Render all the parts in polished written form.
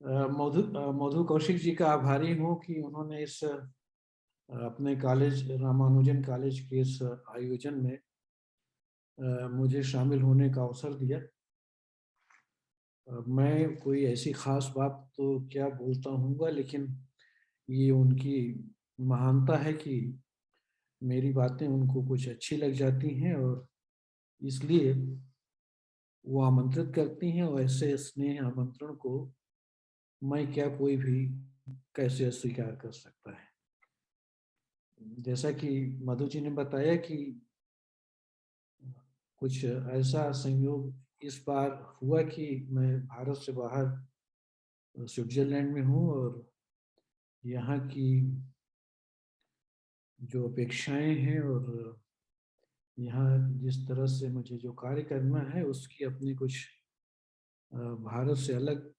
मधु कौशिक जी का आभारी हूँ कि उन्होंने इस अपने कॉलेज रामानुजन कॉलेज के इस आयोजन में मुझे शामिल होने का अवसर दिया। मैं कोई ऐसी खास बात तो क्या बोलता हूँगा, लेकिन ये उनकी महानता है कि मेरी बातें उनको कुछ अच्छी लग जाती हैं और इसलिए वो आमंत्रित करती हैं, और ऐसे स्नेह आमंत्रण को मैं क्या कोई भी कैसे अस्वीकार कर सकता है। जैसा कि मधु जी ने बताया कि कुछ ऐसा संयोग इस बार हुआ कि मैं भारत से बाहर स्विट्जरलैंड में हूँ, और यहाँ की जो अपेक्षाएं हैं और यहाँ जिस तरह से मुझे जो कार्य करना है उसकी अपनी कुछ भारत से अलग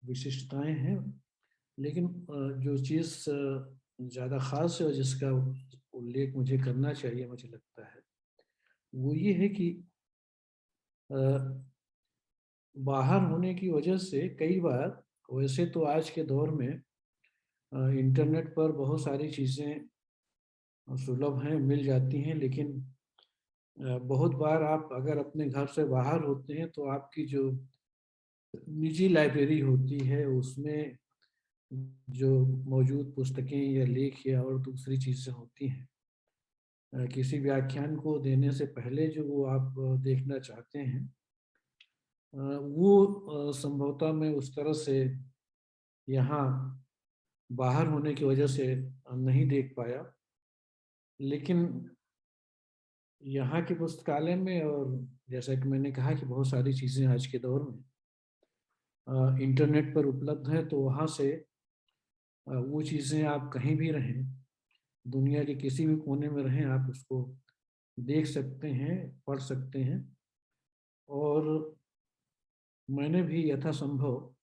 विशिष्टताएं हैं। लेकिन जो चीज़ ज़्यादा खास है और जिसका उल्लेख मुझे करना चाहिए, मुझे लगता है वो ये है कि अ, बाहर होने की वजह से कई बार, वैसे तो आज के दौर में इंटरनेट पर बहुत सारी चीज़ें सुलभ हैं, मिल जाती हैं, लेकिन बहुत बार आप अगर अपने घर से बाहर होते हैं तो आपकी जो निजी लाइब्रेरी होती है उसमें जो मौजूद पुस्तकें या लेख या और दूसरी चीज़ें होती हैं, किसी व्याख्यान को देने से पहले जो वो आप देखना चाहते हैं, वो संभवतः मैं उस तरह से यहाँ बाहर होने की वजह से नहीं देख पाया। लेकिन यहाँ के पुस्तकालय में, और जैसा कि मैंने कहा कि बहुत सारी चीज़ें आज के दौर में इंटरनेट पर उपलब्ध हैं, तो वहाँ से वो चीज़ें आप कहीं भी रहें, दुनिया के किसी भी कोने में रहें, आप उसको देख सकते हैं, पढ़ सकते हैं। और मैंने भी यथासंभव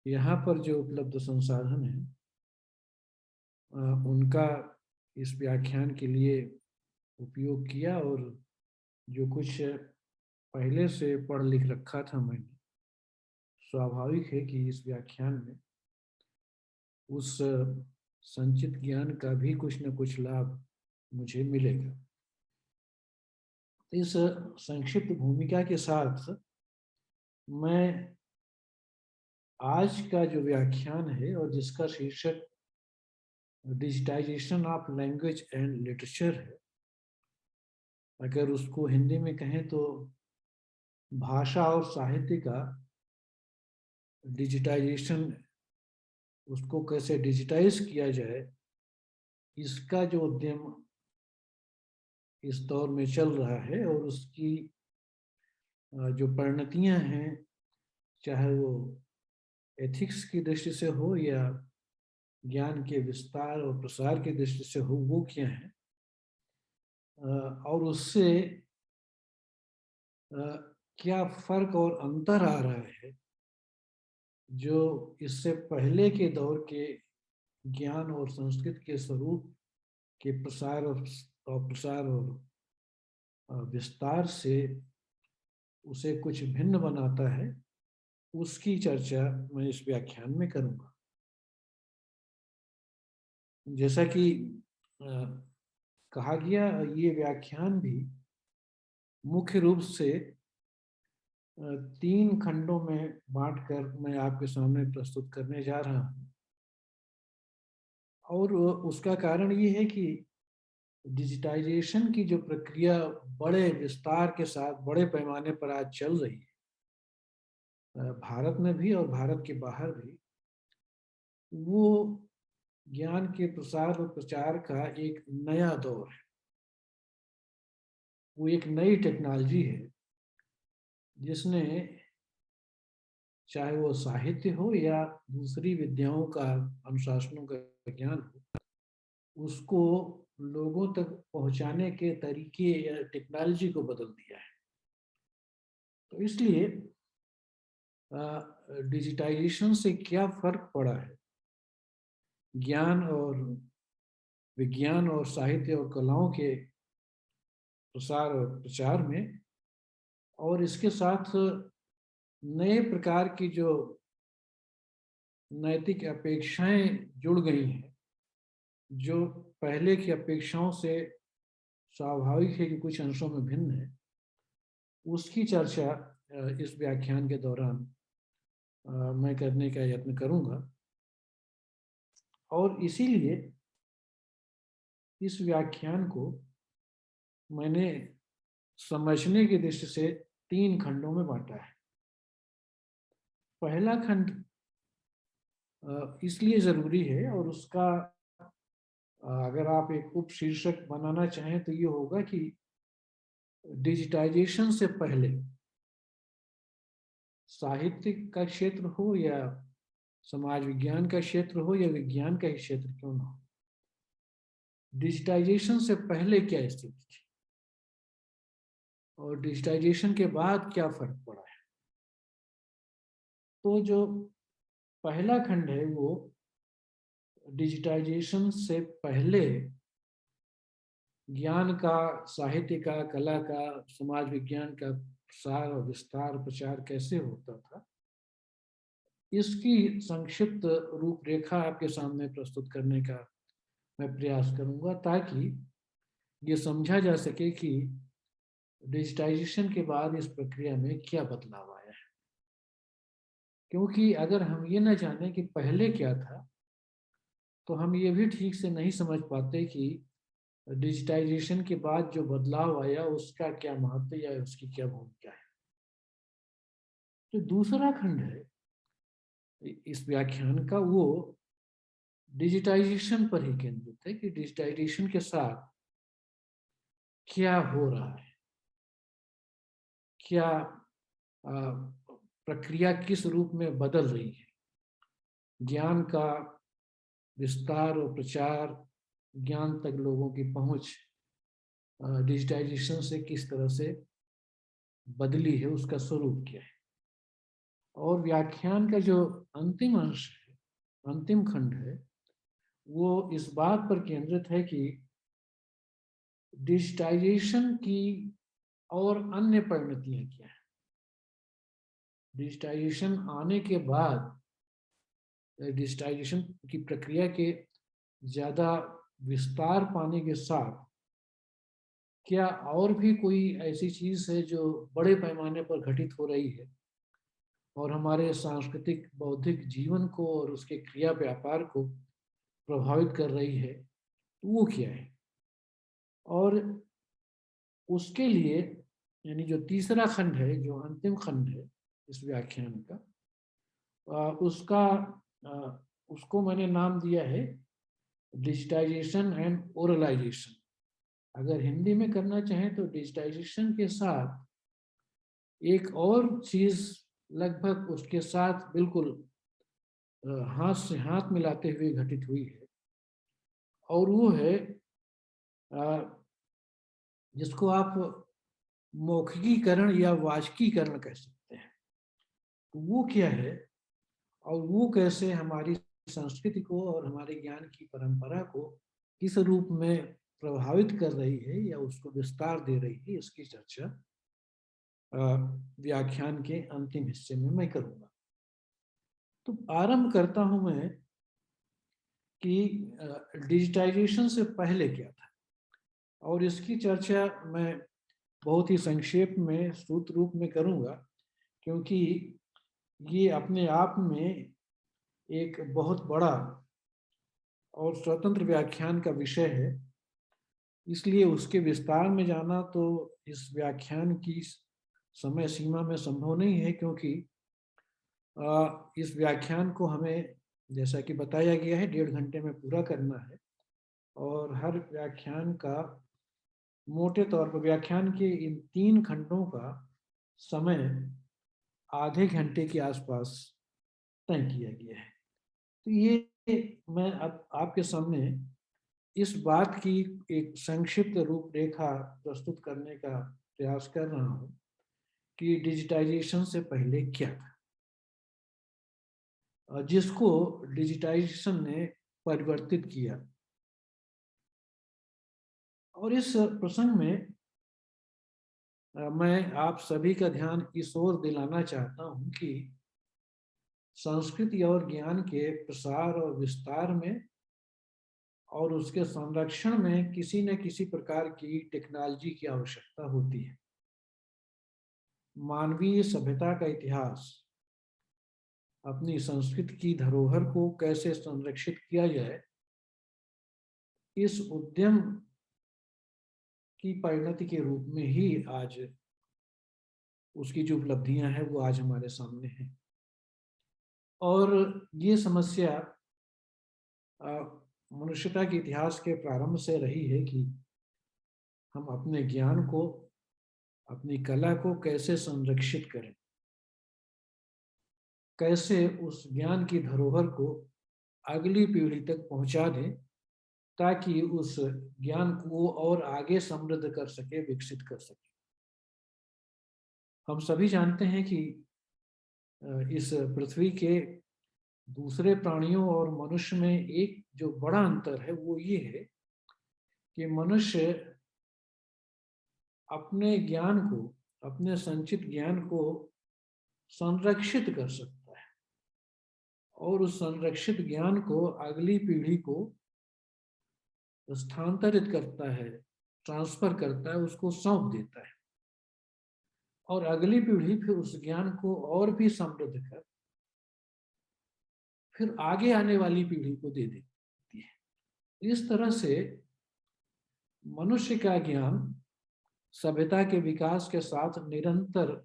यहाँ पर जो उपलब्ध संसाधन हैं उनका इस व्याख्यान के लिए उपयोग किया, और जो कुछ पहले से पढ़ लिख रखा था मैंने, स्वाभाविक है कि इस व्याख्यान में उस संचित ज्ञान का भी कुछ न कुछ लाभ मुझे मिलेगा। इस संक्षिप्त भूमिका के साथ मैं आज का जो व्याख्यान है और जिसका शीर्षक digitisation of language and literature है, अगर उसको हिंदी में कहें तो भाषा और साहित्य का डिजिटाइजेशन, उसको कैसे डिजिटाइज किया जाए, इसका जो उद्यम इस दौर में चल रहा है और उसकी जो परिणतियां हैं, चाहे वो एथिक्स की दृष्टि से हो या ज्ञान के विस्तार और प्रसार की दृष्टि से हो, वो क्या है, और उससे क्या फर्क और अंतर आ रहा है जो इससे पहले के दौर के ज्ञान और संस्कृत के स्वरूप के प्रसार और विस्तार से उसे कुछ भिन्न बनाता है, उसकी चर्चा मैं इस व्याख्यान में करूंगा। जैसा कि अ, कहा गया, ये व्याख्यान भी मुख्य रूप से 3 खंडों में बांटकर मैं आपके सामने प्रस्तुत करने जा रहा हूँ। और उसका कारण ये है कि डिजिटाइजेशन की जो प्रक्रिया बड़े विस्तार के साथ बड़े पैमाने पर आज चल रही है, भारत में भी और भारत के बाहर भी, वो ज्ञान के प्रसार और प्रचार का एक नया दौर है। वो एक नई टेक्नोलॉजी है जिसने, चाहे वो साहित्य हो या दूसरी विद्याओं का, अनुशासनों का ज्ञान हो, उसको लोगों तक पहुंचाने के तरीके या टेक्नोलॉजी को बदल दिया है। तो इसलिए डिजिटाइजेशन से क्या फर्क पड़ा है ज्ञान और विज्ञान और साहित्य और कलाओं के प्रसार और प्रचार में, और इसके साथ नए प्रकार की जो नैतिक अपेक्षाएं जुड़ गई हैं, जो पहले की अपेक्षाओं से स्वाभाविक है कि कुछ अंशों में भिन्न है, उसकी चर्चा इस व्याख्यान के दौरान मैं करने का यत्न करूंगा। और इसीलिए इस व्याख्यान को मैंने समझने की दृष्टि से 3 खंडों में बांटा है। पहला खंड इसलिए जरूरी है, और उसका अगर आप एक उपशीर्षक बनाना चाहें तो ये होगा कि डिजिटाइजेशन से पहले साहित्य का क्षेत्र हो या समाज विज्ञान का क्षेत्र हो या विज्ञान का ही क्षेत्र क्यों ना हो, डिजिटाइजेशन से पहले क्या स्थिति थी और डिजिटाइजेशन के बाद क्या फर्क पड़ा है। तो जो पहला खंड है वो डिजिटाइजेशन से पहले ज्ञान का, साहित्य का, कला का, समाज विज्ञान का प्रसार और विस्तार प्रचार कैसे होता था, इसकी संक्षिप्त रूपरेखा आपके सामने प्रस्तुत करने का मैं प्रयास करूंगा, ताकि ये समझा जा सके कि डिजिटाइजेशन के बाद इस प्रक्रिया में क्या बदलाव आया है। क्योंकि अगर हम ये न जाने कि पहले क्या था, तो हम ये भी ठीक से नहीं समझ पाते कि डिजिटाइजेशन के बाद जो बदलाव आया उसका क्या महत्व या उसकी क्या भूमिका है। तो दूसरा खंड है इस व्याख्यान का, वो डिजिटाइजेशन पर ही केंद्रित है कि डिजिटाइजेशन के साथ क्या हो रहा है, क्या प्रक्रिया किस रूप में बदल रही है, ज्ञान का विस्तार और प्रचार, ज्ञान तक लोगों की पहुंच डिजिटाइजेशन से किस तरह से बदली है, उसका स्वरूप क्या है। और व्याख्यान का जो अंतिम अंश है, अंतिम खंड है, वो इस बात पर केंद्रित है कि डिजिटाइजेशन की और अन्य परिणतियां क्या है। डिजिटाइजेशन आने के बाद, डिजिटाइजेशन की प्रक्रिया के ज़्यादा विस्तार पाने के साथ, क्या और भी कोई ऐसी चीज़ है जो बड़े पैमाने पर घटित हो रही है और हमारे सांस्कृतिक बौद्धिक जीवन को और उसके क्रिया व्यापार को प्रभावित कर रही है, तो वो क्या है। और उसके लिए, यानी जो तीसरा खंड है, जो अंतिम खंड है इस व्याख्यान का, उसका उसको मैंने नाम दिया है डिजिटाइजेशन एंड ओरलाइजेशन। अगर हिंदी में करना चाहें तो डिजिटाइजेशन के साथ एक और चीज लगभग उसके साथ बिल्कुल हाथ से हाथ मिलाते हुए घटित हुई है, और वो है जिसको आप मौखिकीकरण या वाचकीकरण कह सकते हैं। तो वो क्या है और वो कैसे हमारी संस्कृति को और हमारे ज्ञान की परंपरा को किस रूप में प्रभावित कर रही है या उसको विस्तार दे रही है, इसकी चर्चा व्याख्यान के अंतिम हिस्से में मैं करूंगा। तो आरंभ करता हूं मैं कि डिजिटाइजेशन से पहले क्या था, और इसकी चर्चा मैं बहुत ही संक्षेप में, सूत्र रूप में करूंगा, क्योंकि ये अपने आप में एक बहुत बड़ा और स्वतंत्र व्याख्यान का विषय है। इसलिए उसके विस्तार में जाना तो इस व्याख्यान की समय सीमा में संभव नहीं है, क्योंकि इस व्याख्यान को हमें, जैसा कि बताया गया है, 1.5 घंटे में पूरा करना है। और हर व्याख्यान का, मोटे तौर पर व्याख्यान के इन 3 खंडों का समय आधे घंटे के आसपास तय किया गया है। तो ये मैं अब आपके सामने इस बात की एक संक्षिप्त रूपरेखा प्रस्तुत करने का प्रयास कर रहा हूं कि डिजिटाइजेशन से पहले क्या था, जिसको डिजिटाइजेशन ने परिवर्तित किया। और इस प्रसंग में मैं आप सभी का ध्यान इस ओर दिलाना चाहता हूं कि संस्कृति और ज्ञान के प्रसार और विस्तार में और उसके संरक्षण में किसी न किसी प्रकार की टेक्नोलॉजी की आवश्यकता होती है। मानवीय सभ्यता का इतिहास अपनी संस्कृति की धरोहर को कैसे संरक्षित किया जाए, इस उद्यम की परिणति के रूप में ही आज उसकी जो उपलब्धियां हैं वो आज हमारे सामने हैं। और ये समस्या मनुष्यता के इतिहास के प्रारंभ से रही है कि हम अपने ज्ञान को, अपनी कला को कैसे संरक्षित करें, कैसे उस ज्ञान की धरोहर को अगली पीढ़ी तक पहुंचा दें ताकि उस ज्ञान को और आगे समृद्ध कर सके, विकसित कर सके। हम सभी जानते हैं कि इस पृथ्वी के दूसरे प्राणियों और मनुष्य में एक जो बड़ा अंतर है वो ये है कि मनुष्य अपने ज्ञान को, अपने संचित ज्ञान को संरक्षित कर सकता है और उस संरक्षित ज्ञान को अगली पीढ़ी को स्थानांतरित करता है, ट्रांसफर करता है, उसको सौंप देता है और अगली पीढ़ी फिर उस ज्ञान को और भी समृद्ध कर फिर आगे आने वाली पीढ़ी को दे देती है। इस तरह से मनुष्य का ज्ञान सभ्यता के विकास के साथ निरंतर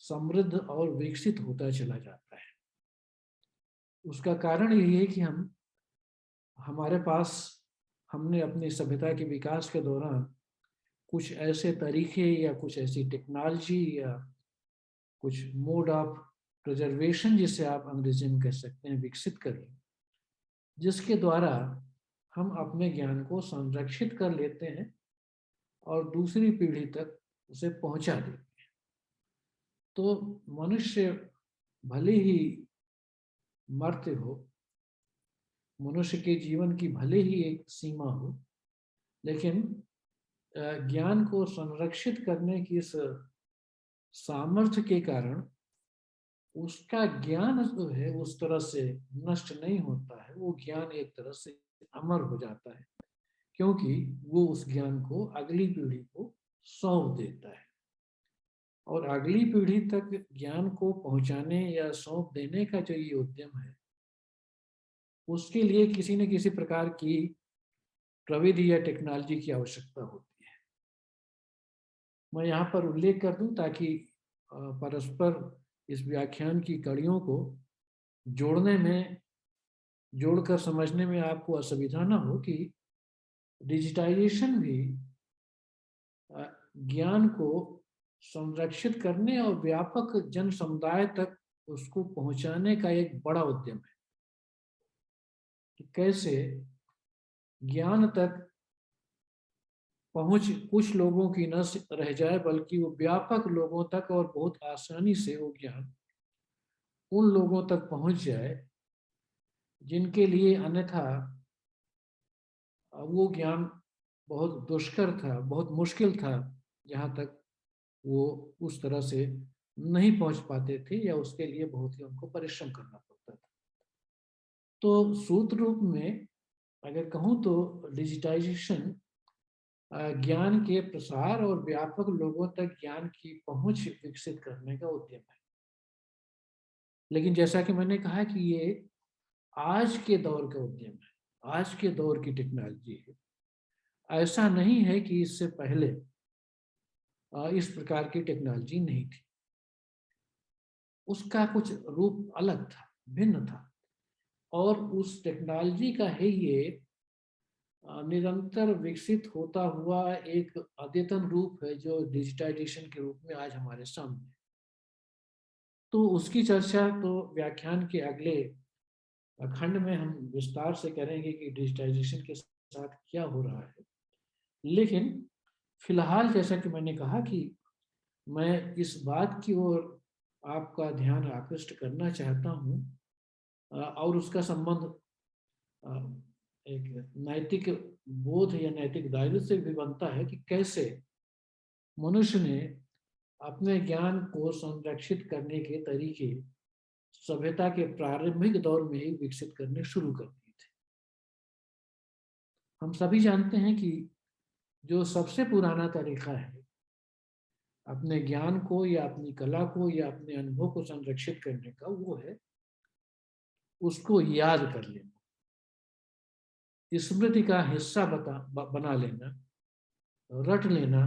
समृद्ध और विकसित होता चला जाता है। उसका कारण यही है कि हमारे पास हमने अपनी सभ्यता के विकास के दौरान कुछ ऐसे तरीके या कुछ ऐसी टेक्नोलॉजी या कुछ मोड ऑफ प्रिजर्वेशन, जिसे आप अंग्रेजी में कह सकते हैं, विकसित करें, जिसके द्वारा हम अपने ज्ञान को संरक्षित कर लेते हैं और दूसरी पीढ़ी तक उसे पहुंचा देते हैं। तो मनुष्य भले ही मर्त्य हो, मनुष्य के जीवन की भले ही एक सीमा हो, लेकिन ज्ञान को संरक्षित करने की इस सामर्थ्य के कारण उसका ज्ञान जो है उस तरह से नष्ट नहीं होता है। वो ज्ञान एक तरह से अमर हो जाता है क्योंकि वो उस ज्ञान को अगली पीढ़ी को सौंप देता है और अगली पीढ़ी तक ज्ञान को पहुंचाने या सौंप देने का जो ये उद्यम है, उसके लिए किसी न किसी प्रकार की प्रविधि या टेक्नोलॉजी की आवश्यकता होती है। मैं यहाँ पर उल्लेख कर दूं ताकि परस्पर इस व्याख्यान की कड़ियों को जोड़ने में, जोड़कर समझने में आपको असुविधा ना हो कि डिजिटाइजेशन भी ज्ञान को संरक्षित करने और व्यापक जन समुदाय तक उसको पहुंचाने का एक बड़ा उद्यम है कि कैसे ज्ञान तक पहुंच कुछ लोगों की न रह जाए बल्कि वो व्यापक लोगों तक और बहुत आसानी से वो ज्ञान उन लोगों तक पहुंच जाए जिनके लिए अन्यथा वो ज्ञान बहुत दुष्कर था, बहुत मुश्किल था, जहाँ तक वो उस तरह से नहीं पहुंच पाते थे या उसके लिए बहुत ही उनको परिश्रम करना पड़ता था। तो सूत्र रूप में अगर कहूँ तो डिजिटाइजेशन ज्ञान के प्रसार और व्यापक लोगों तक ज्ञान की पहुंच विकसित करने का उद्यम है। लेकिन जैसा कि मैंने कहा कि ये आज के दौर का उद्यम है, आज के दौर की टेक्नोलॉजी है। ऐसा नहीं है कि इससे पहले इस प्रकार की टेक्नोलॉजी नहीं थी, उसका कुछ रूप अलग था, भिन्न था और उस टेक्नोलॉजी का है ये निरंतर विकसित होता हुआ एक अद्यतन रूप है जो डिजिटाइजेशन के रूप में आज हमारे सामने। तो उसकी चर्चा तो व्याख्यान के अगले खंड में हम विस्तार से करेंगे कि डिजिटाइजेशन के साथ क्या हो रहा है। लेकिन फिलहाल जैसा कि मैंने कहा कि मैं इस बात की ओर आपका ध्यान आकृष्ट करना चाहता हूँ और उसका संबंध एक नैतिक बोध या नैतिक दायरे से भी बनता है कि कैसे मनुष्य ने अपने ज्ञान को संरक्षित करने के तरीके सभ्यता के प्रारंभिक दौर में ही विकसित करने शुरू कर दिए थे। हम सभी जानते हैं कि जो सबसे पुराना तरीका है अपने ज्ञान को या अपनी कला को या अपने अनुभव को संरक्षित करने का, वो है उसको याद कर लेना, स्मृति का हिस्सा बना लेना, रट लेना,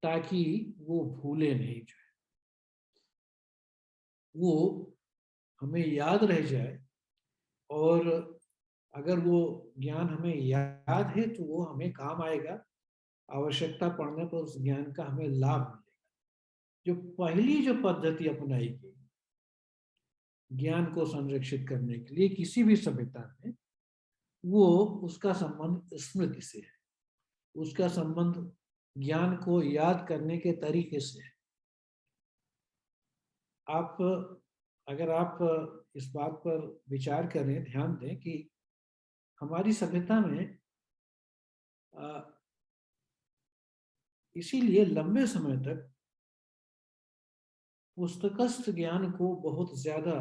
ताकि वो भूले नहीं, जो है वो हमें याद रह जाए। और अगर वो ज्ञान हमें याद है तो वो हमें काम आएगा, आवश्यकता पड़ने पर उस ज्ञान का हमें लाभ मिलेगा। जो पहली जो पद्धति अपनाई गई ज्ञान को संरक्षित करने के लिए किसी भी सभ्यता में, वो उसका संबंध स्मृति से है, उसका संबंध ज्ञान को याद करने के तरीके से है। आप अगर आप इस बात पर विचार करें, ध्यान दें कि हमारी सभ्यता में इसीलिए लंबे समय तक पुस्तकस्थ ज्ञान को बहुत ज्यादा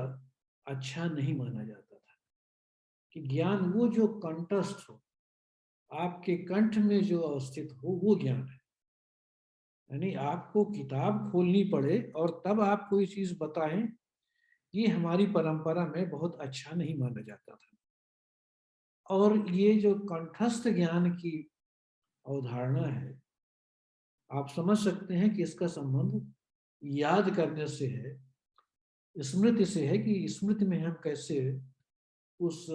अच्छा नहीं माना जाता था, कि ज्ञान वो जो कंठस्थ हो, आपके कंठ में जो अवस्थित हो, वो ज्ञान है। यानी आपको किताब खोलनी पड़े और तब आप कोई चीज बताएं, ये हमारी परंपरा में बहुत अच्छा नहीं माना जाता था। और ये जो कंठस्थ ज्ञान की अवधारणा है, आप समझ सकते हैं कि इसका संबंध याद करने से है, स्मृति से है, कि स्मृति में हम कैसे उस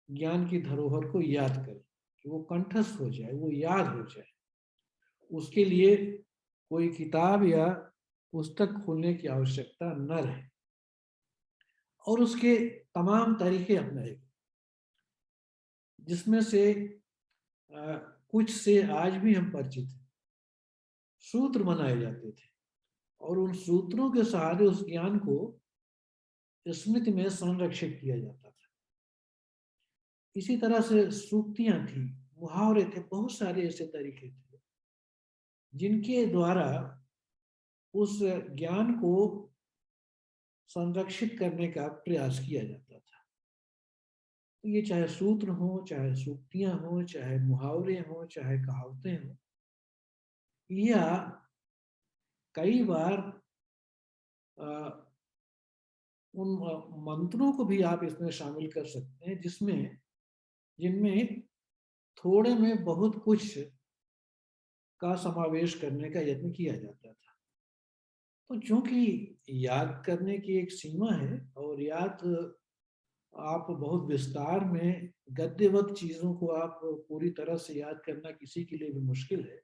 ज्ञान की धरोहर को याद करें, कि वो कंठस्थ हो जाए, वो याद हो जाए। उसके लिए कोई किताब या पुस्तक खोलने की आवश्यकता न रहे, और उसके तमाम तरीके अपनाए, जिसमें से कुछ से आज भी हम परिचित हैं। सूत्र बनाए जाते थे और उन सूत्रों के सहारे उस ज्ञान को स्मृति में संरक्षित किया जाता था। इसी तरह से सूक्तियां थी, मुहावरे थे, बहुत सारे ऐसे तरीके थे जिनके द्वारा उस ज्ञान को संरक्षित करने का प्रयास किया जाता था। तो ये चाहे सूत्र हो, चाहे सूक्तियां हो, चाहे मुहावरे हो, चाहे कहावतें हो, या कई बार उन मंत्रों को भी आप इसमें शामिल कर सकते हैं, जिनमें थोड़े में बहुत कुछ का समावेश करने का यत्न किया जाता था। तो चूंकि याद करने की एक सीमा है, और याद आप बहुत विस्तार में गद्यवत चीजों को आप पूरी तरह से याद करना किसी के लिए भी मुश्किल है,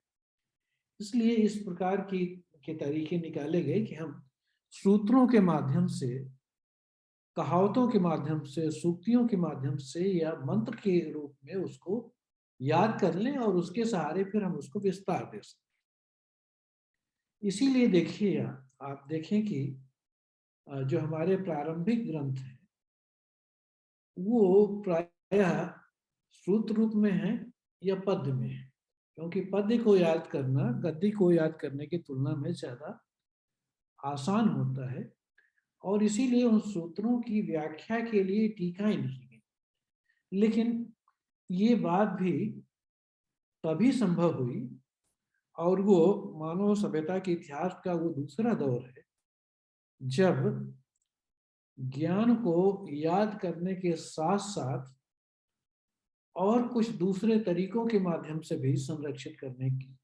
इसलिए इस प्रकार की के तरीके निकाले गए कि हम सूत्रों के माध्यम से, कहावतों के माध्यम से, सूक्तियों के माध्यम से या मंत्र के रूप में उसको याद कर लें, और उसके सहारे फिर हम उसको विस्तार दे सकते। इसीलिए देखिए, आप देखें कि जो हमारे प्रारंभिक ग्रंथ हैं वो प्रायः सूत्र रूप में है या पद्य में है, क्योंकि पद्य को याद करना गद्य को याद करने की तुलना में ज्यादा आसान होता है, और इसीलिए उन सूत्रों की व्याख्या के लिए टीकाएं लिखी गई। लेकिन ये बात भी तभी संभव हुई, और वो मानव सभ्यता के इतिहास का वो दूसरा दौर है जब ज्ञान को याद करने के साथ साथ और कुछ दूसरे तरीकों के माध्यम से भी संरक्षित करने की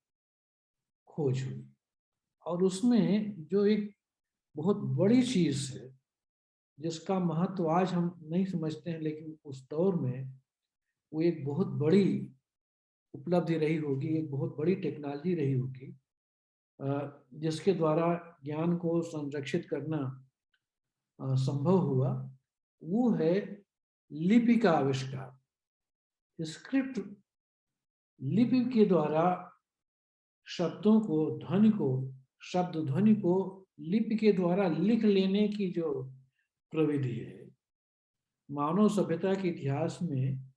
खोज हुई। और उसमें जो एक बहुत बड़ी चीज है जिसका महत्व आज हम नहीं समझते हैं, लेकिन उस दौर में वो एक बहुत बड़ी उपलब्धि रही होगी, एक बहुत बड़ी टेक्नोलॉजी रही होगी, जिसके द्वारा ज्ञान को संरक्षित करना संभव हुआ। वो है लिपि का आविष्कार। स्क्रिप्ट लिपि के द्वारा शब्दों को, ध्वनि को, शब्द ध्वनि को लिपि के द्वारा लिख लेने की जो प्रविधि है, मानव सभ्यता के इतिहास में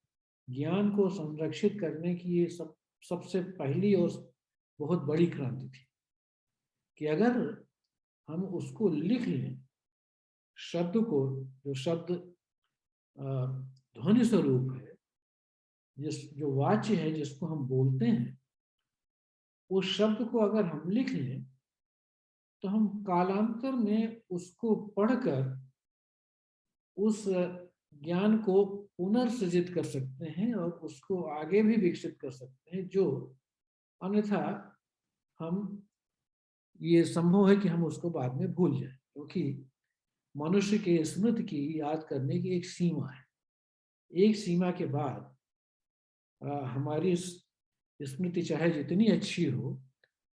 ज्ञान को संरक्षित करने की ये सबसे पहली और बहुत बड़ी क्रांति थी, कि अगर हम उसको लिख लें शब्द को, जो शब्द ध्वनि स्वरूप है, जो वाच्य है जिसको हम बोलते हैं, उस शब्द को अगर हम लिख लें तो हम कालांतर में उसको पढ़कर उस ज्ञान को पुनर्सृजित कर सकते हैं और उसको आगे भी विकसित कर सकते हैं, जो अन्यथा हम, ये संभव है कि हम उसको बाद में भूल जाएं, क्योंकि मनुष्य के स्मृति की याद करने की एक सीमा है। एक सीमा के बाद हमारी स्मृति चाहे जितनी अच्छी हो,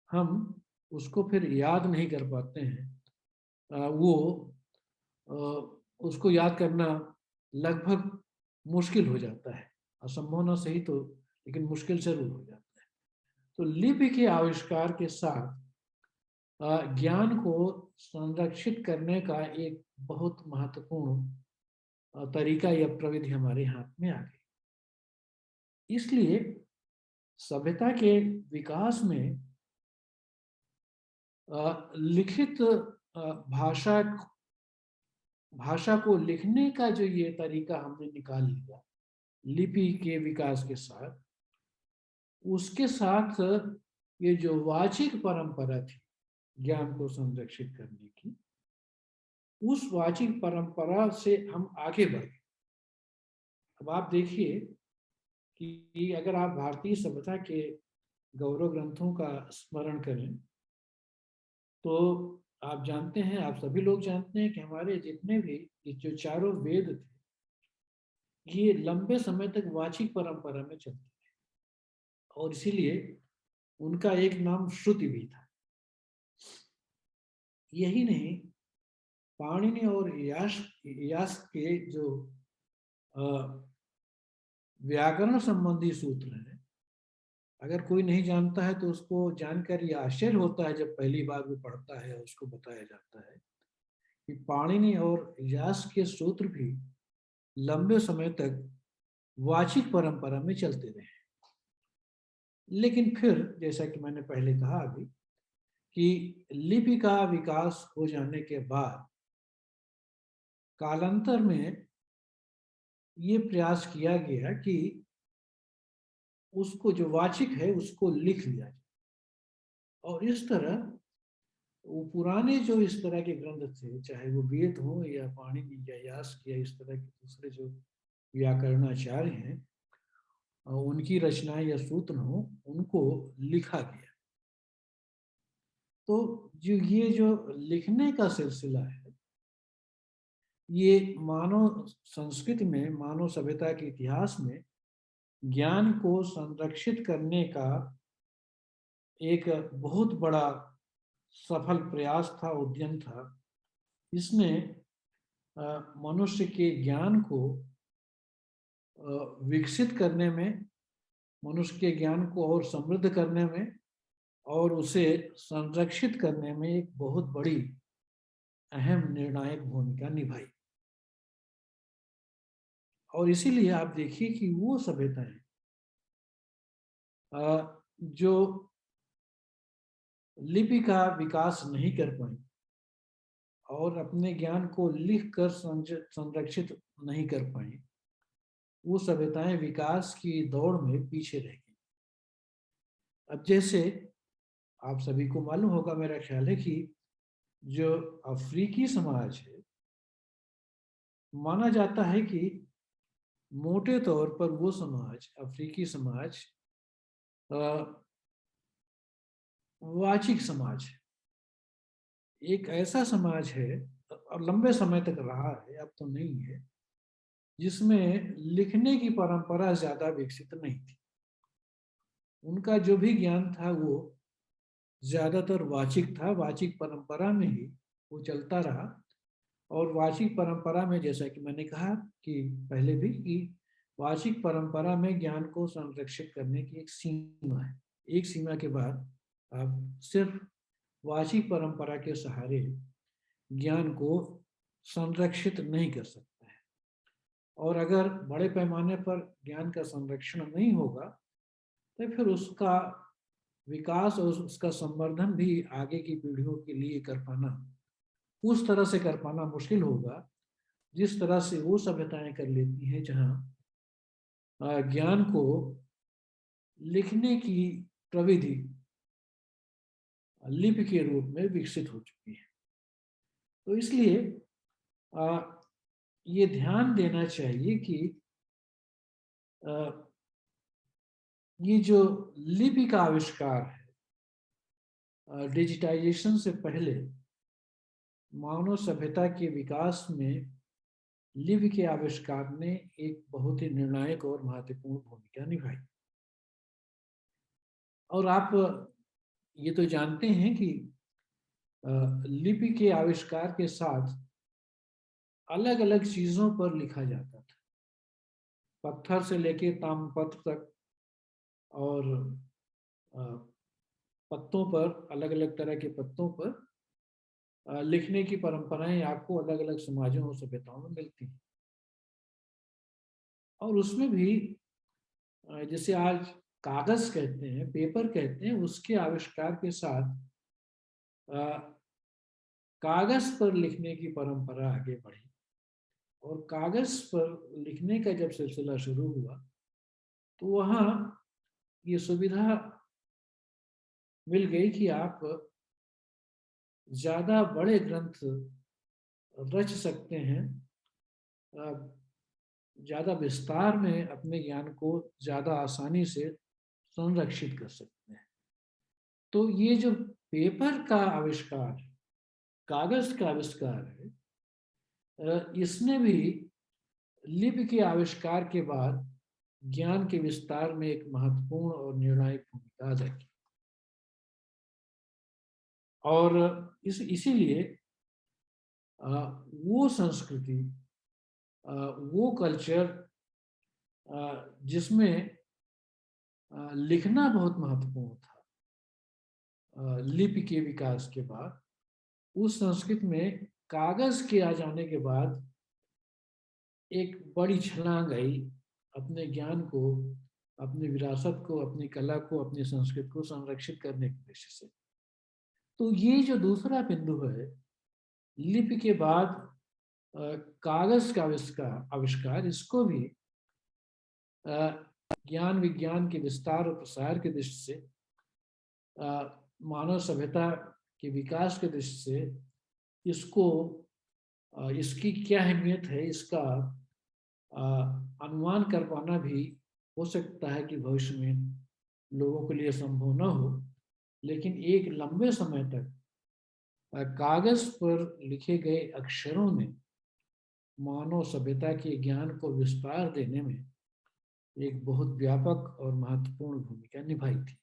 हम उसको फिर याद नहीं कर पाते हैं। वो उसको याद करना लगभग मुश्किल हो जाता है, असंभव ना सही तो, लेकिन मुश्किल जरूर हो जाता है। तो लिपि के आविष्कार के साथ ज्ञान को संरक्षित करने का एक बहुत महत्वपूर्ण तरीका या प्रविधि हमारे हाथ में आ गई। इसलिए सभ्यता के विकास में लिखित भाषा भाषा को लिखने का जो ये तरीका हमने निकाल लिया लिपि के विकास के साथ, उसके साथ ये जो वाचिक परंपरा थी ज्ञान को संरक्षित करने की, उस वाचिक परंपरा से हम आगे बढ़े। अब आप देखिए कि अगर आप भारतीय सभ्यता के गौरव ग्रंथों का स्मरण करें तो आप जानते हैं, आप सभी लोग जानते हैं कि हमारे जितने भी ये जो चारों वेद थे, ये लंबे समय तक वाचिक परंपरा में चलते थे और इसीलिए उनका एक नाम श्रुति भी था। यही नहीं, पाणिनि और यास के जो व्याकरण संबंधी सूत्र हैं, अगर कोई नहीं जानता है तो उसको जानकर ये आश्चर्य होता है जब पहली बार वो पढ़ता है, उसको बताया जाता है कि पाणिनि और यास के सूत्र भी लंबे समय तक वाचिक परंपरा में चलते रहे। लेकिन फिर जैसा कि मैंने पहले कहा अभी कि लिपि का विकास हो जाने के बाद कालांतर में ये प्रयास किया गया कि उसको जो वाचिक है उसको लिख लिया जाए, और इस तरह वो पुराने जो इस तरह के ग्रंथ थे, चाहे वो वेद हो या पाणिनि या यास्क या इस तरह के दूसरे जो व्याकरणाचार्य हैं, उनकी रचनाएं या सूत्र हो, उनको लिखा गया। तो जो ये जो लिखने का सिलसिला है, ये मानव संस्कृति में, मानव सभ्यता के इतिहास में ज्ञान को संरक्षित करने का एक बहुत बड़ा सफल प्रयास था, उद्यम था। इसने मनुष्य के ज्ञान को विकसित करने में, मनुष्य के ज्ञान को और समृद्ध करने में और उसे संरक्षित करने में एक बहुत बड़ी अहम निर्णायक भूमिका निभाई। और इसीलिए आप देखिए कि वो सभ्यताएं जो लिपि का विकास नहीं कर पाई और अपने ज्ञान को लिख कर संरक्षित नहीं कर पाई, वो सभ्यताएं विकास की दौड़ में पीछे रह गई। अब जैसे आप सभी को मालूम होगा, मेरा ख्याल है कि जो अफ्रीकी समाज है, माना जाता है कि मोटे तौर पर वो समाज, अफ्रीकी समाज वाचिक समाज है। एक ऐसा समाज है और लंबे समय तक रहा है, अब तो नहीं है, जिसमें लिखने की परंपरा ज्यादा विकसित नहीं थी। उनका जो भी ज्ञान था वो ज्यादातर वाचिक था, वाचिक परंपरा में ही वो चलता रहा। और वाचिक परंपरा में, जैसा कि मैंने कहा कि पहले भी, कि वाचिक परंपरा में ज्ञान को संरक्षित करने की एक सीमा है। एक सीमा के बाद आप सिर्फ वाचिक परंपरा के सहारे ज्ञान को संरक्षित नहीं कर सकते हैं। और अगर बड़े पैमाने पर ज्ञान का संरक्षण नहीं होगा तो फिर उसका विकास और उसका संवर्धन भी आगे की पीढ़ियों के लिए कर पाना उस तरह से कर पाना मुश्किल होगा जिस तरह से वो सभ्यताएं कर लेती हैं, जहाँ ज्ञान को लिखने की प्रविधि लिपि के रूप में विकसित हो चुकी है। तो इसलिए आ, ये ध्यान देना चाहिए कि आ, ये जो लिपि का आविष्कार है, डिजिटाइजेशन से पहले मानव सभ्यता के विकास में लिपि के आविष्कार ने एक बहुत ही निर्णायक और महत्वपूर्ण भूमिका निभाई। और आप ये तो जानते हैं कि लिपि के आविष्कार के साथ अलग अलग चीजों पर लिखा जाता था, पत्थर से लेके ताम्रपत्र तक, और पत्तों पर, अलग अलग तरह के पत्तों पर लिखने की परंपराएं आपको अलग अलग समाजों और सभ्यताओं में मिलती हैं। और उसमें भी जैसे आज कागज कहते हैं, पेपर कहते हैं, उसके आविष्कार के साथ कागज पर लिखने की परंपरा आगे बढ़ी। और कागज पर लिखने का जब सिलसिला शुरू हुआ तो वहाँ ये सुविधा मिल गई कि आप ज़्यादा बड़े ग्रंथ रच सकते हैं, ज़्यादा विस्तार में अपने ज्ञान को ज़्यादा आसानी से संरक्षित कर सकते हैं। तो ये जो पेपर का आविष्कार, कागज का आविष्कार है, इसने भी लिपि के आविष्कार के बाद ज्ञान के विस्तार में एक महत्वपूर्ण और निर्णायक भूमिका अदा की। और इसीलिए वो संस्कृति, वो कल्चर जिसमें लिखना बहुत महत्वपूर्ण था लिपि के विकास के बाद, उस संस्कृति में कागज के आ जाने के बाद एक बड़ी छलांग आई अपने ज्ञान को, अपनी विरासत को, अपनी कला को, अपनी संस्कृति को संरक्षित करने के उद्देश्य से। तो ये जो दूसरा बिंदु है, लिपि के बाद कागज का आविष्कार, इसको भी ज्ञान विज्ञान के विस्तार और प्रसार के दृष्टि से, मानव सभ्यता के विकास के दृष्टि से इसको, इसकी क्या अहमियत है, इसका अनुमान कर पाना भी हो सकता है कि भविष्य में लोगों के लिए संभव न हो, लेकिन एक लंबे समय तक कागज पर लिखे गए अक्षरों ने मानव सभ्यता के ज्ञान को विस्तार देने में एक बहुत व्यापक और महत्वपूर्ण भूमिका निभाई थी।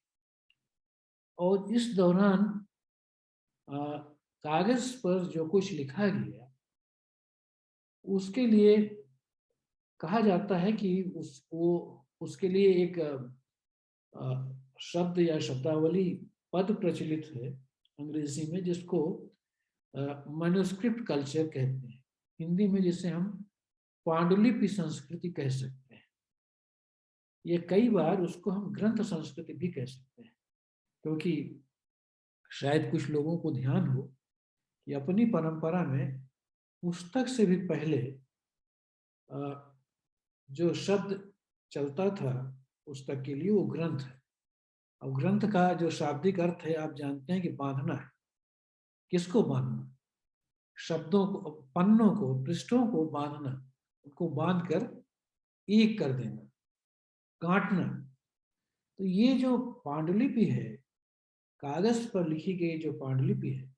और इस दौरान कागज पर जो कुछ लिखा गया, उसके लिए कहा जाता है कि उसके लिए एक शब्द या शब्दावली, पद प्रचलित है अंग्रेजी में, जिसको मैन्युस्क्रिप्ट कल्चर कहते हैं। हिंदी में जिसे हम पांडुलिपि संस्कृति कह सकते हैं। ये कई बार उसको हम ग्रंथ संस्कृति भी कह सकते हैं, क्योंकि शायद कुछ लोगों को ध्यान हो कि अपनी परंपरा में पुस्तक से भी पहले जो शब्द चलता था पुस्तक के लिए, वो ग्रंथ है। अब ग्रंथ का जो शाब्दिक अर्थ है, आप जानते हैं कि बांधना है। किसको बांधना? शब्दों को, पन्नों को, पृष्ठों को बांधना, उनको बांध कर एक कर देना, काटना। तो ये जो पांडुलिपि है, कागज पर लिखी गई जो पांडुलिपि है,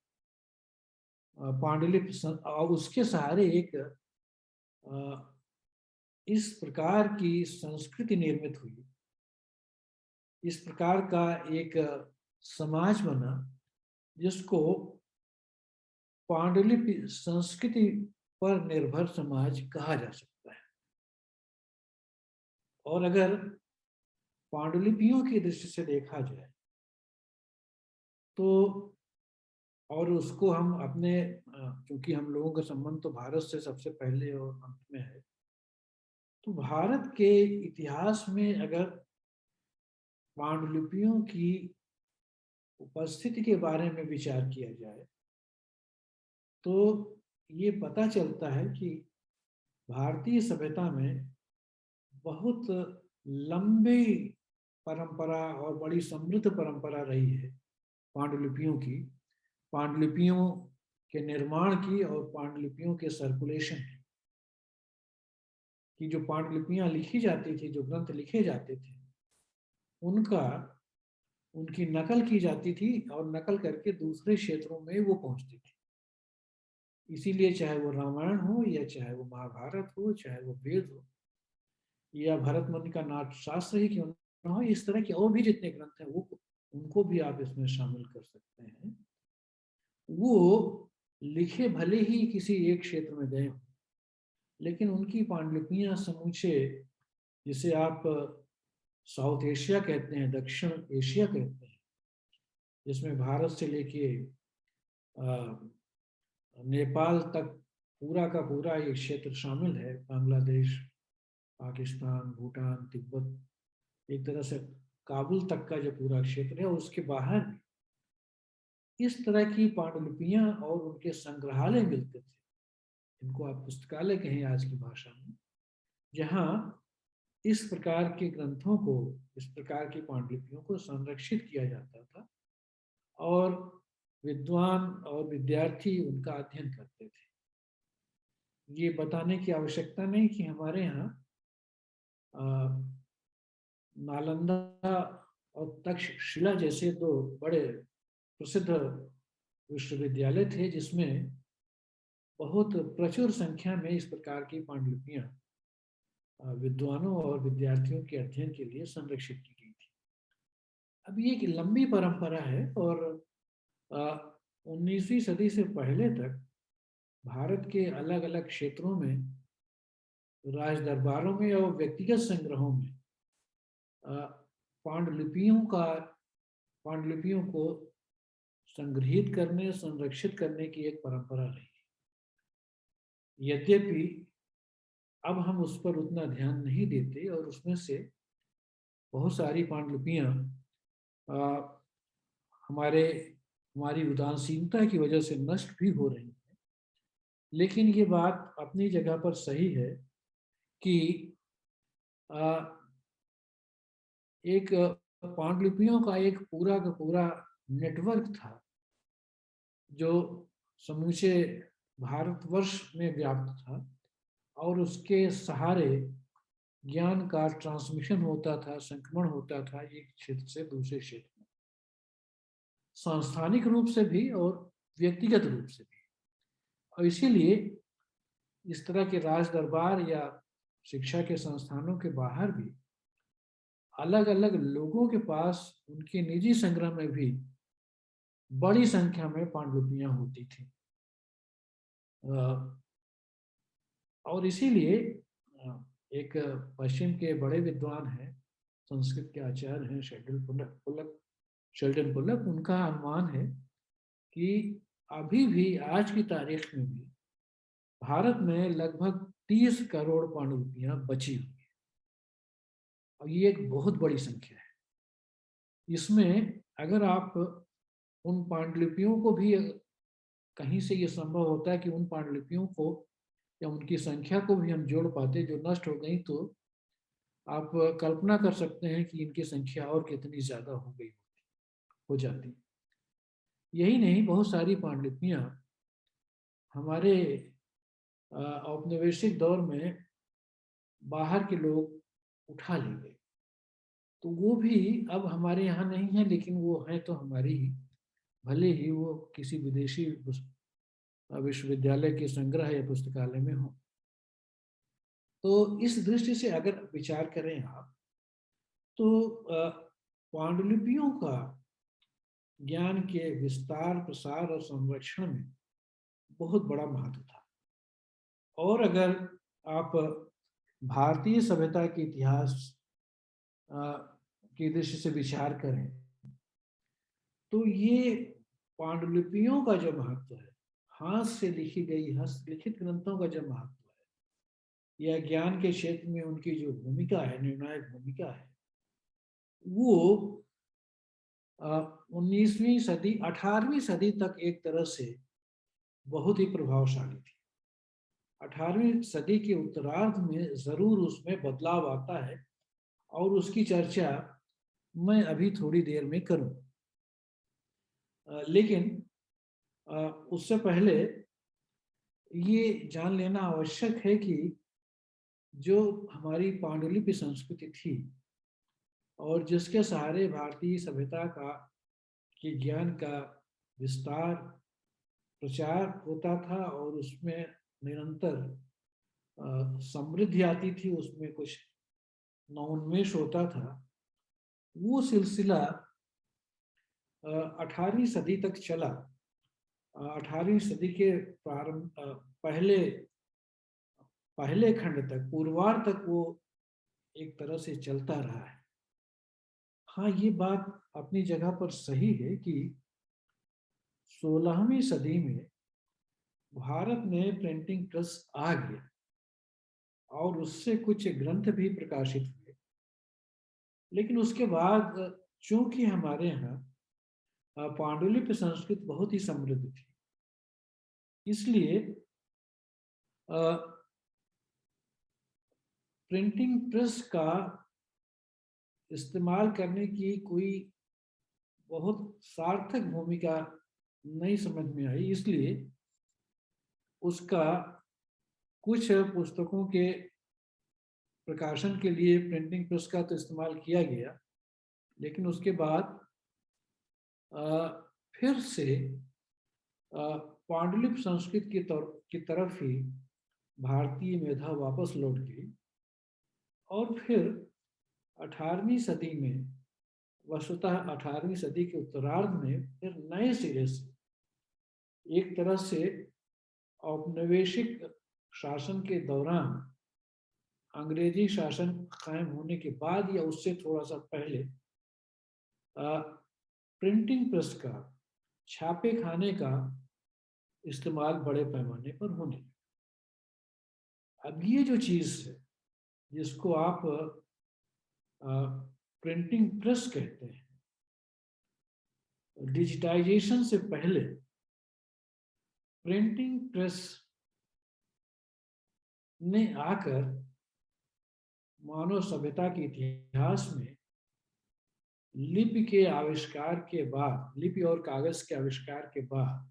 पांडुलिपि और उसके सहारे एक इस प्रकार की संस्कृति निर्मित हुई, इस प्रकार का एक समाज बना जिसको पांडुलिपि संस्कृति पर निर्भर समाज कहा जा सकता है। और अगर पांडुलिपियों की दृष्टि से देखा जाए तो, और उसको हम अपने, क्योंकि हम लोगों का संबंध तो भारत से सबसे पहले और अंत में है, तो भारत के इतिहास में अगर पांडुलिपियों की उपस्थिति के बारे में विचार किया जाए तो ये पता चलता है कि भारतीय सभ्यता में बहुत लंबी परंपरा और बड़ी समृद्ध परंपरा रही है पांडुलिपियों की, पांडुलिपियों के निर्माण की और पांडुलिपियों के सर्कुलेशन की। जो पांडुलिपियां लिखी जाती थी, जो ग्रंथ लिखे जाते थे, उनका उनकी नकल की जाती थी और नकल करके दूसरे क्षेत्रों में वो पहुंचती थी। इसीलिए चाहे वो रामायण हो या चाहे वो महाभारत हो, चाहे वो वेद हो या भरत मुनि का नाट्यशास्त्र ही क्यों न हो, इस तरह के और भी जितने ग्रंथ हैं वो उनको भी आप इसमें शामिल कर सकते हैं। वो लिखे भले ही किसी एक क्षेत्र में गए हों, लेकिन उनकी पांडुलिपियां समूचे, जिसे आप साउथ एशिया कहते हैं, दक्षिण एशिया कहते हैं, जिसमें भारत से लेके नेपाल तक पूरा का पूरा ये क्षेत्र शामिल है, बांग्लादेश, पाकिस्तान, भूटान, तिब्बत, एक तरह से काबुल तक का जो पूरा क्षेत्र है, उसके बाहर भी इस तरह की पांडुलिपियां और उनके संग्रहालय मिलते थे। इनको आप पुस्तकालय कहें आज की भाषा में, जहां इस प्रकार के ग्रंथों को, इस प्रकार की पांडुलिपियों को संरक्षित किया जाता था और विद्वान और विद्यार्थी उनका अध्ययन करते थे। ये बताने की आवश्यकता नहीं कि हमारे यहाँ नालंदा और तक्षशिला जैसे दो बड़े प्रसिद्ध विश्वविद्यालय थे, जिसमें बहुत प्रचुर संख्या में इस प्रकार की पांडुलिपियां विद्वानों और विद्यार्थियों के अध्ययन के लिए संरक्षित की गई थी। अब ये एक लंबी परंपरा है और 19वीं सदी से पहले तक भारत के अलग अलग क्षेत्रों में, राज दरबारों में और व्यक्तिगत संग्रहों में पांडुलिपियों को संग्रहित करने, संरक्षित करने की एक परंपरा रही है। यद्यपि अब हम उस पर उतना ध्यान नहीं देते और उसमें से बहुत सारी पांडुलिपियां हमारी उदासीनता की वजह से नष्ट भी हो रही है। लेकिन ये बात अपनी जगह पर सही है कि एक पांडुलिपियों का एक पूरा का पूरा नेटवर्क था जो समूचे भारतवर्ष में व्याप्त था और उसके सहारे ज्ञान का ट्रांसमिशन होता था, संक्रमण होता था एक क्षेत्र से दूसरे क्षेत्र में, सांस्थानिक रूप से भी और व्यक्तिगत रूप से भी। और इसीलिए इस तरह के राज दरबार या शिक्षा के संस्थानों के बाहर भी अलग अलग लोगों के पास उनके निजी संग्रह में भी बड़ी संख्या में पांडुलिपियां होती थी। और इसीलिए एक पश्चिम के बड़े विद्वान हैं, संस्कृत के आचार्य हैं शेल्डन पुलक, उनका अनुमान है कि अभी भी आज की तारीख में भी भारत में लगभग 30 करोड़ पांडुलिपियां बची हुई हैं और ये एक बहुत बड़ी संख्या है। इसमें अगर आप उन पांडुलिपियों को भी, कहीं से ये संभव होता है कि उन पांडुलिपियों को या उनकी संख्या को भी हम जोड़ पाते जो नष्ट हो गई, तो आप कल्पना कर सकते हैं कि इनकी संख्या और कितनी ज्यादा हो जाती। यही नहीं, बहुत सारी पांडुलिपियां हमारे औपनिवेशिक दौर में बाहर के लोग उठा ले गए, तो वो भी अब हमारे यहाँ नहीं है, लेकिन वो है तो हमारी ही, भले ही वो किसी विदेशी विश्वविद्यालय के संग्रह या पुस्तकालय में हो। तो इस दृष्टि से अगर विचार करें आप, तो पांडुलिपियों का ज्ञान के विस्तार, प्रसार और संरक्षण में बहुत बड़ा महत्व था। और अगर आप भारतीय सभ्यता के इतिहास की दृष्टि से विचार करें, तो ये पांडुलिपियों का जो महत्व है, हाथ से लिखी गई हस्तलिखित ग्रंथों का जो महत्व है, या ज्ञान के क्षेत्र में उनकी जो भूमिका है, निर्णायक भूमिका है, वो 19वीं सदी, 18वीं सदी तक एक तरह से बहुत ही प्रभावशाली थी। 18वीं सदी के उत्तरार्ध में जरूर उसमें बदलाव आता है और उसकी चर्चा मैं अभी थोड़ी देर में करूं। लेकिन उससे पहले ये जान लेना आवश्यक है कि जो हमारी पांडुलिपि संस्कृति थी और जिसके सहारे भारतीय सभ्यता का के ज्ञान का विस्तार प्रचार होता था और उसमें निरंतर समृद्धि आती थी, उसमें कुछ नवोन्मेष होता था, वो सिलसिला 18वीं सदी तक चला। 18वीं सदी के प्रारंभ पहले पहले खंड तक, पूर्वार्ध तक वो एक तरह से चलता रहा है। हाँ, ये बात अपनी जगह पर सही है कि 16वीं सदी में भारत में प्रिंटिंग प्रेस आ गया और उससे कुछ ग्रंथ भी प्रकाशित हुए। लेकिन उसके बाद चूंकि हमारे यहाँ पांडुलिपि संस्कृत बहुत ही समृद्ध थी, इसलिए प्रिंटिंग प्रेस का इस्तेमाल करने की कोई बहुत सार्थक भूमिका नहीं समझ में आई। इसलिए उसका कुछ पुस्तकों के प्रकाशन के लिए प्रिंटिंग प्रेस का तो इस्तेमाल किया गया, लेकिन उसके बाद फिर से पांडुलिपि संस्कृत की तरफ ही भारतीय मेधा वापस लौट गई और फिर 18वीं सदी में, वस्तुतः 18वीं सदी के उत्तरार्ध में, फिर नए सिरे से एक तरह से औपनिवेशिक शासन के दौरान, अंग्रेजी शासन कायम होने के बाद या उससे थोड़ा सा पहले, प्रिंटिंग प्रेस का, छापे खाने का इस्तेमाल बड़े पैमाने पर होने लगा। अब ये जो चीज है जिसको आप प्रिंटिंग प्रेस कहते हैं, डिजिटाइजेशन से पहले प्रिंटिंग प्रेस ने आकर मानव सभ्यता के इतिहास में लिपि के आविष्कार के बाद, लिपि और कागज के आविष्कार के बाद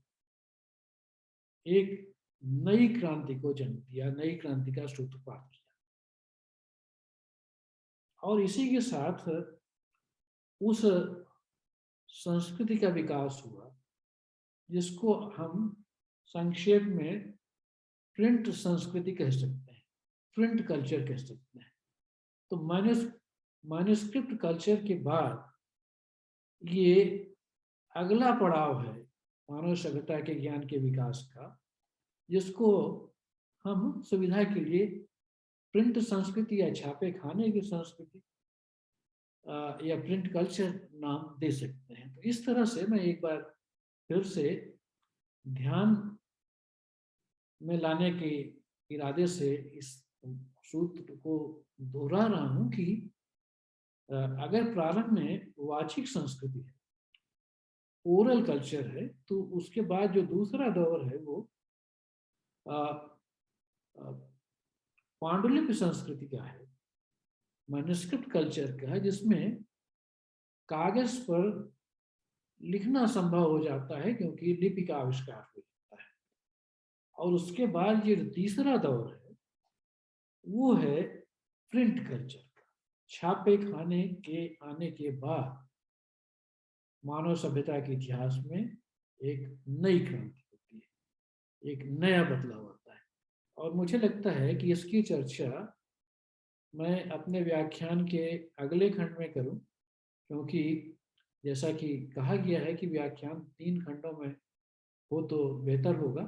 एक नई क्रांति को जन्म दिया, नई क्रांति का सूत्रपात किया। और इसी के साथ उस संस्कृति का विकास हुआ जिसको हम संक्षेप में प्रिंट संस्कृति कह सकते हैं, प्रिंट कल्चर कह सकते हैं। तो मैन्युस्क्रिप्ट कल्चर के बाद ये अगला पड़ाव है मानव सभ्यता के ज्ञान के विकास का, जिसको हम सुविधा के लिए प्रिंट संस्कृति या छापे खाने की संस्कृति या प्रिंट कल्चर नाम दे सकते हैं। तो इस तरह से मैं एक बार फिर से ध्यान में लाने के इरादे से इस सूत्र को दोहरा रहा हूं कि अगर प्रारंभ में वाचिक संस्कृति है, ओरल कल्चर है, तो उसके बाद जो दूसरा दौर है वो पांडुलिपि संस्कृति का है, मैन्युस्क्रिप्ट कल्चर का है, जिसमें कागज पर लिखना संभव हो जाता है क्योंकि लिपि का आविष्कार हो जाता है। और उसके बाद ये तीसरा दौर है वो है प्रिंट कल्चर का। छापे खाने के आने के बाद मानव सभ्यता के इतिहास में एक नई क्रांति होती है, एक नया बदलाव आता है। और मुझे लगता है कि इसकी चर्चा मैं अपने व्याख्यान के अगले खंड में करूं, क्योंकि जैसा कि कहा गया है कि व्याख्यान 3 खंडों में हो तो बेहतर होगा।